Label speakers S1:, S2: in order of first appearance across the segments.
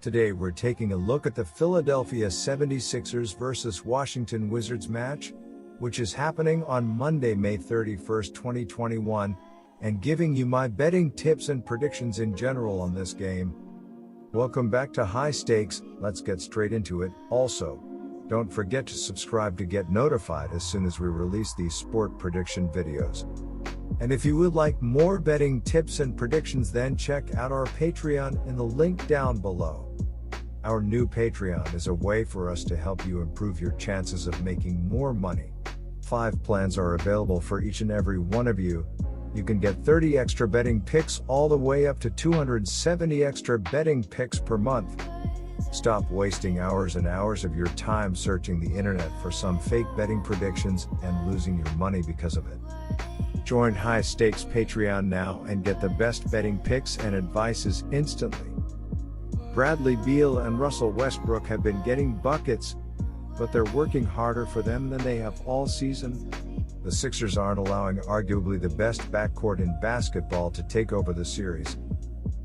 S1: Today we're taking a look at the Philadelphia 76ers vs Washington Wizards match, which is happening on Monday, May 31st, 2021, and giving you my betting tips and predictions in general on this game. Welcome back to High Stakes. Let's get straight into it. Also, don't forget to subscribe to get notified as soon as we release these sport prediction videos. And if you would like more betting tips and predictions, then check out our Patreon in the link down below. Our new Patreon is a way for us to help you improve your chances of making more money. 5 plans are available for each and every one of you. You can get 30 extra betting picks all the way up to 270 extra betting picks per month. Stop wasting hours and hours of your time searching the internet for some fake betting predictions and losing your money because of it. Join High Stakes Patreon now and get the best betting picks and advices instantly. Bradley Beal and Russell Westbrook have been getting buckets, but they're working harder for them than they have all season. The Sixers aren't allowing arguably the best backcourt in basketball to take over the series.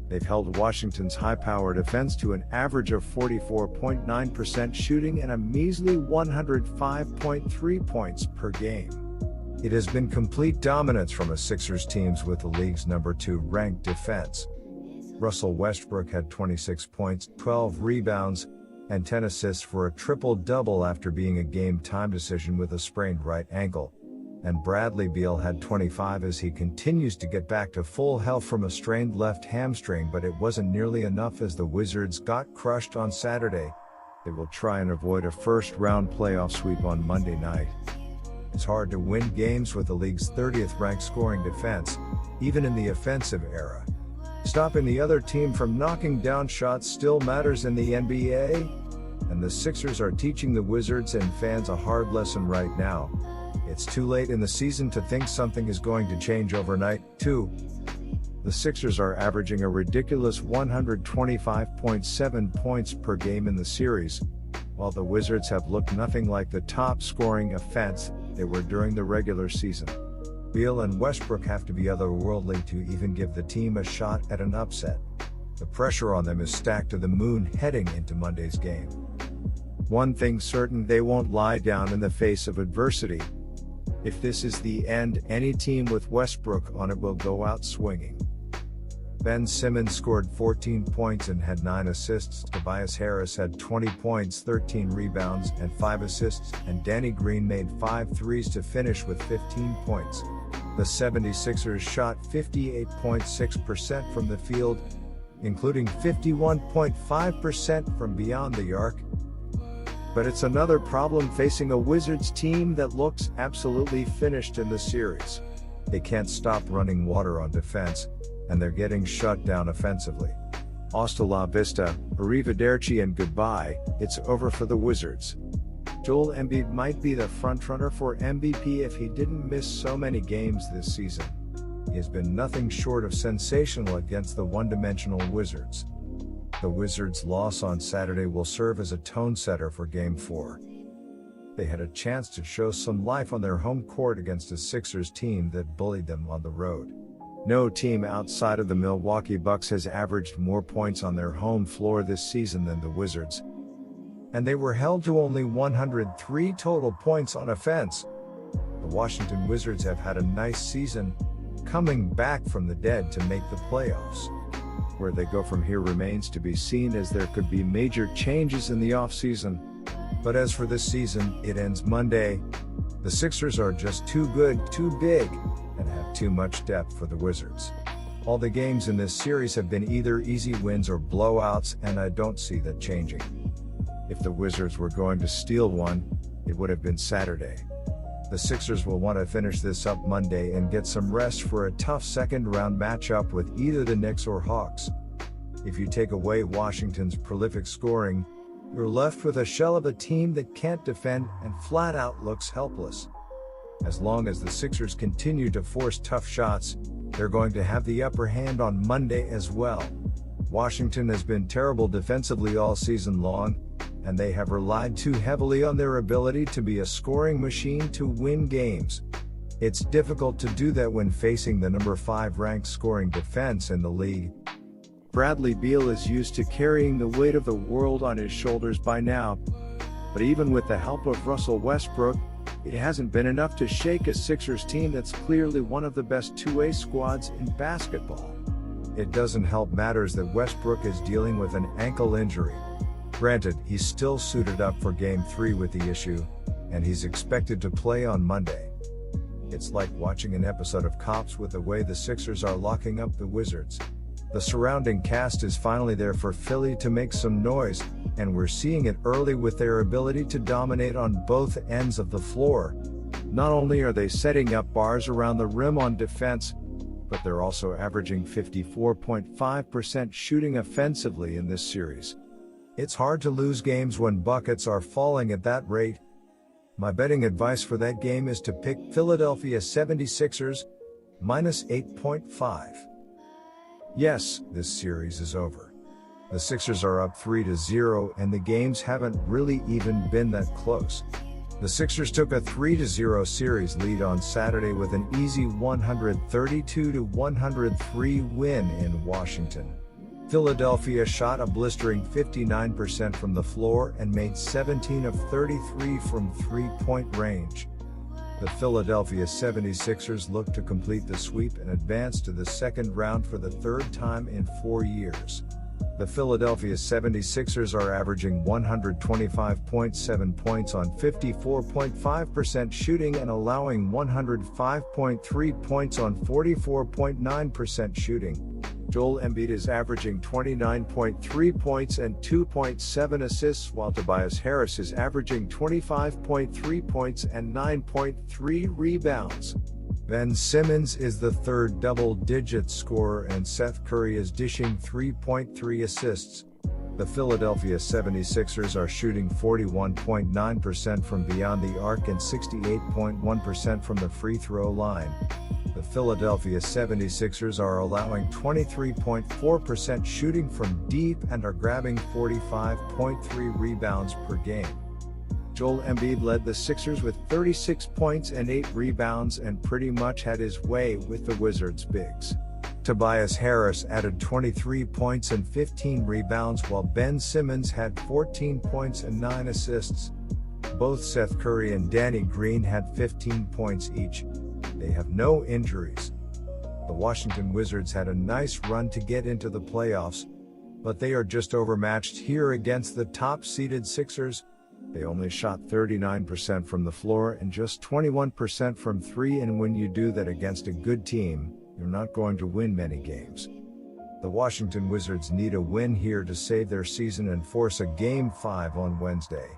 S1: They've held Washington's high-powered offense to an average of 44.9% shooting and a measly 105.3 points per game. It has been complete dominance from a Sixers team with the league's number 2 ranked defense. Russell Westbrook had 26 points, 12 rebounds, and 10 assists for a triple-double after being a game-time decision with a sprained right ankle. And Bradley Beal had 25 as he continues to get back to full health from a strained left hamstring, but it wasn't nearly enough as the Wizards got crushed on Saturday. They will try and avoid a first-round playoff sweep on Monday night. It's hard to win games with the league's 30th ranked scoring defense, even in the offensive era. Stopping the other team from knocking down shots still matters in the NBA, and the Sixers are teaching the Wizards and fans a hard lesson right now. It's too late in the season to think something is going to change overnight, too. The Sixers are averaging a ridiculous 125.7 points per game in the series, while the Wizards have looked nothing like the top-scoring offense they were during the regular season. Beal and Westbrook have to be otherworldly to even give the team a shot at an upset. The pressure on them is stacked to the moon heading into Monday's game. One thing's certain, they won't lie down in the face of adversity. If this is the end, any team with Westbrook on it will go out swinging. Ben Simmons scored 14 points and had 9 assists, Tobias Harris had 20 points, 13 rebounds, and 5 assists, and Danny Green made 5 threes to finish with 15 points. The 76ers shot 58.6% from the field, including 51.5% from beyond the arc. But it's another problem facing a Wizards team that looks absolutely finished in the series. They can't stop running water on defense, and they're getting shut down offensively. Hasta la vista, arrivederci and goodbye, it's over for the Wizards. Joel Embiid might be the frontrunner for MVP if he didn't miss so many games this season. He has been nothing short of sensational against the one-dimensional Wizards. The Wizards' loss on Saturday will serve as a tone setter for Game 4. They had a chance to show some life on their home court against a Sixers team that bullied them on the road. No team outside of the Milwaukee Bucks has averaged more points on their home floor this season than the Wizards. And they were held to only 103 total points on offense. The Washington Wizards have had a nice season, coming back from the dead to make the playoffs. Where they go from here remains to be seen, as there could be major changes in the offseason. But as for this season, it ends Monday. The Sixers are just too good, too big, and have too much depth for the Wizards. All the games in this series have been either easy wins or blowouts, and I don't see that changing. If the Wizards were going to steal one, it would have been Saturday. The Sixers will want to finish this up Monday and get some rest for a tough second-round matchup with either the Knicks or Hawks. If you take away Washington's prolific scoring, you're left with a shell of a team that can't defend and flat-out looks helpless. As long as the Sixers continue to force tough shots, they're going to have the upper hand on Monday as well. Washington has been terrible defensively all season long, and they have relied too heavily on their ability to be a scoring machine to win games. It's difficult to do that when facing the number 5 ranked scoring defense in the league. Bradley Beal is used to carrying the weight of the world on his shoulders by now, but even with the help of Russell Westbrook, it hasn't been enough to shake a Sixers team that's clearly one of the best two-way squads in basketball. It doesn't help matters that Westbrook is dealing with an ankle injury. Granted, he's still suited up for Game 3 with the issue, and he's expected to play on Monday. It's like watching an episode of Cops with the way the Sixers are locking up the Wizards. The surrounding cast is finally there for Philly to make some noise, and we're seeing it early with their ability to dominate on both ends of the floor. Not only are they setting up bars around the rim on defense, but they're also averaging 54.5% shooting offensively in this series. It's hard to lose games when buckets are falling at that rate. My betting advice for that game is to pick Philadelphia 76ers, minus 8.5. Yes, this series is over. The Sixers are up 3-0 and the games haven't really even been that close. The Sixers took a 3-0 series lead on Saturday with an easy 132-103 win in Washington. Philadelphia shot a blistering 59% from the floor and made 17 of 33 from three-point range. The Philadelphia 76ers look to complete the sweep and advance to the second round for the third time in 4 years. The Philadelphia 76ers are averaging 125.7 points on 54.5% shooting and allowing 105.3 points on 44.9% shooting. Joel Embiid is averaging 29.3 points and 2.7 assists, while Tobias Harris is averaging 25.3 points and 9.3 rebounds. Ben Simmons is the third double-digit scorer and Seth Curry is dishing 3.3 assists. The Philadelphia 76ers are shooting 41.9% from beyond the arc and 68.1% from the free throw line. The Philadelphia 76ers are allowing 23.4% shooting from deep and are grabbing 45.3 rebounds per game. Joel Embiid led the Sixers with 36 points and 8 rebounds and pretty much had his way with the Wizards' bigs. Tobias Harris added 23 points and 15 rebounds while Ben Simmons had 14 points and 9 assists. Both Seth Curry and Danny Green had 15 points each. They have no injuries. The Washington Wizards had a nice run to get into the playoffs, but they are just overmatched here against the top-seeded Sixers. They only shot 39% from the floor and just 21% from three, and when you do that against a good team, you're not going to win many games. The Washington Wizards need a win here to save their season and force a Game 5 on Wednesday.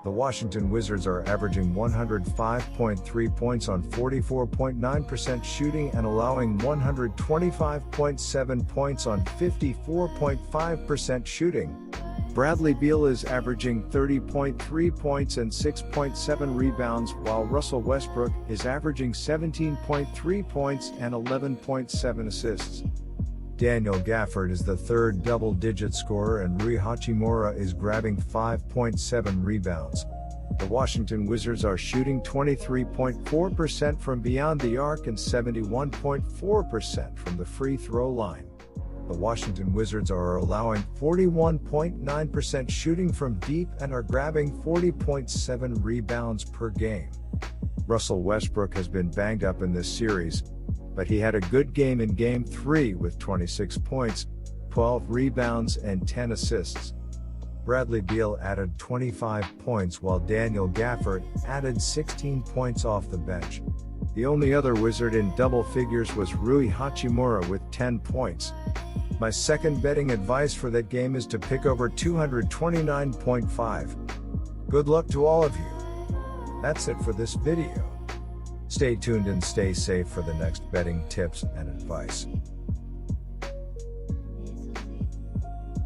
S1: The Washington Wizards are averaging 105.3 points on 44.9% shooting and allowing 125.7 points on 54.5% shooting. Bradley Beal is averaging 30.3 points and 6.7 rebounds, while Russell Westbrook is averaging 17.3 points and 11.7 assists. Daniel Gafford is the third double-digit scorer and Rui Hachimura is grabbing 5.7 rebounds. The Washington Wizards are shooting 23.4% from beyond the arc and 71.4% from the free throw line. The Washington Wizards are allowing 41.9% shooting from deep and are grabbing 40.7 rebounds per game. Russell Westbrook has been banged up in this series, but he had a good game in Game 3 with 26 points, 12 rebounds and 10 assists. Bradley Beal added 25 points while Daniel Gafford added 16 points off the bench. The only other Wizard in double figures was Rui Hachimura with 10 points. My second betting advice for that game is to pick over 229.5. Good luck to all of you. That's it for this video. Stay tuned and stay safe for the next betting tips and advice.